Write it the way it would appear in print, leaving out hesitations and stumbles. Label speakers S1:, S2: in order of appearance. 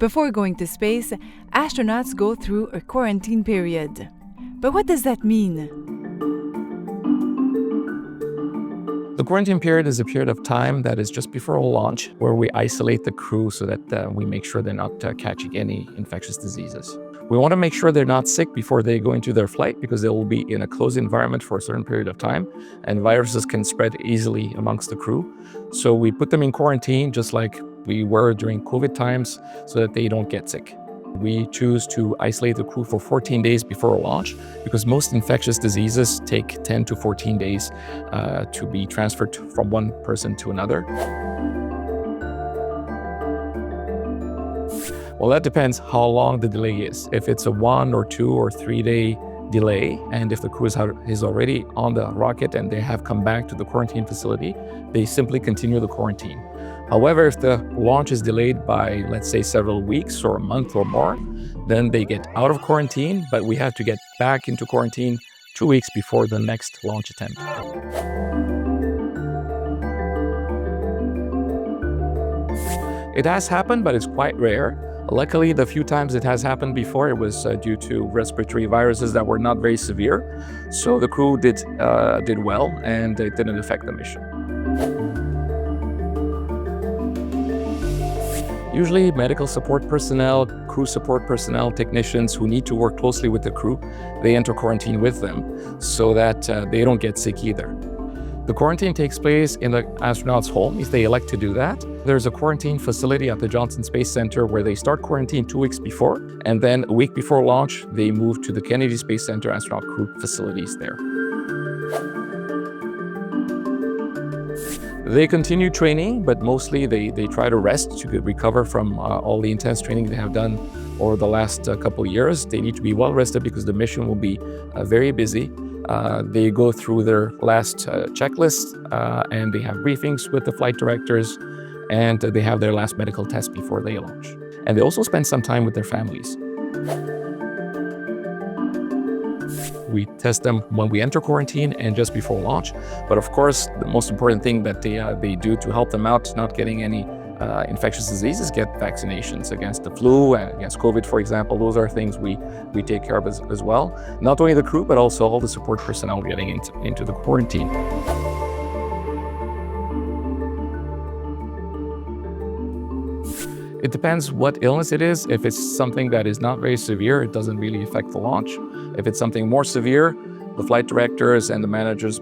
S1: Before going to space, astronauts go through a quarantine period. But what does that mean?
S2: The quarantine period is a period of time that is just before a launch, where we isolate the crew so that we make sure they're not catching any infectious diseases. We want to make sure they're not sick before they go into their flight, because they will be in a closed environment for a certain period of time, and viruses can spread easily amongst the crew. So we put them in quarantine just like we were during COVID times so that they don't get sick. We choose to isolate the crew for 14 days before a launch because most infectious diseases take 10 to 14 days to be transferred from one person to another. Well, that depends how long the delay is. If it's a 1 or 2 or 3 day delay, and if the crew is already on the rocket and they have come back to the quarantine facility, they simply continue the quarantine. However, if the launch is delayed by, let's say, several weeks or a month or more, then they get out of quarantine, but we have to get back into quarantine 2 weeks before the next launch attempt. It has happened, but it's quite rare. Luckily, the few times it has happened before, it was due to respiratory viruses that were not very severe. So the crew did well, and it didn't affect the mission. Usually, medical support personnel, crew support personnel, technicians who need to work closely with the crew, they enter quarantine with them so that they don't get sick either. The quarantine takes place in the astronaut's home if they elect to do that. There's a quarantine facility at the Johnson Space Center where they start quarantine 2 weeks before, and then a week before launch, they move to the Kennedy Space Center astronaut crew facilities there. They continue training, but mostly they try to rest to recover from all the intense training they have done over the last couple of years. They need to be well rested because the mission will be very busy. They go through their last checklist and they have briefings with the flight directors, and they have their last medical test before they launch. And they also spend some time with their families. We test them when we enter quarantine and just before launch. But of course, the most important thing that they do to help them out not getting any infectious diseases, get vaccinations against the flu and against COVID, for example. Those are things we take care of as well. Not only the crew, but also all the support personnel getting into the quarantine. It depends what illness it is. If it's something that is not very severe, it doesn't really affect the launch. If it's something more severe, the flight directors and the managers